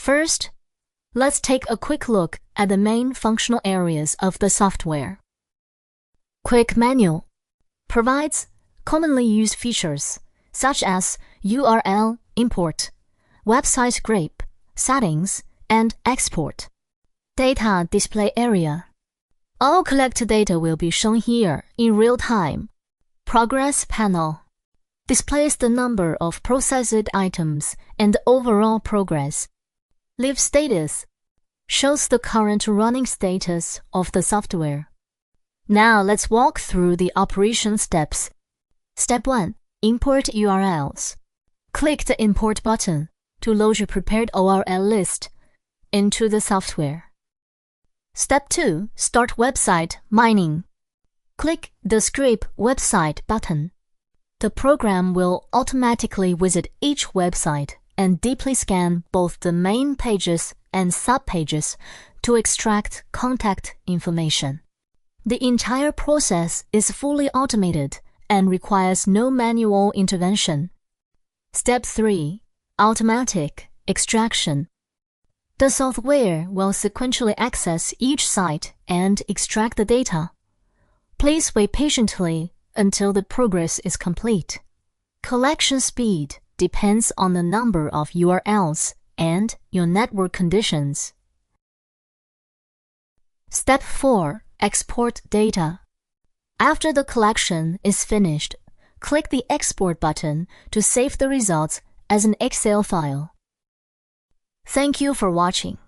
First, let's take a quick look at the main functional areas of the software. Quick Menu provides commonly used features such as URL import, website grep, settings, and export. Data display area. All collected data will be shown here in real time. Progress panel displays the number of processed items and overall progress. Live status shows the current running status of the software. Now let's walk through the operation steps. Step 1. Import URLs. Click the Import button to load your prepared URL list into the software. Step 2. Start website mining. Click the Scrape Website button. The program will automatically visit each website and deeply scan both the main pages and sub-pages to extract contact information. The entire process is fully automated and requires no manual intervention. Step 3. Automatic extraction. The software will sequentially access each site and extract the data. Please wait patiently until the progress is complete. Collection speed depends on the number of URLs and your network conditions. Step 4. Export data. After the collection is finished, click the Export button to save the results as an Excel file. Thank you for watching.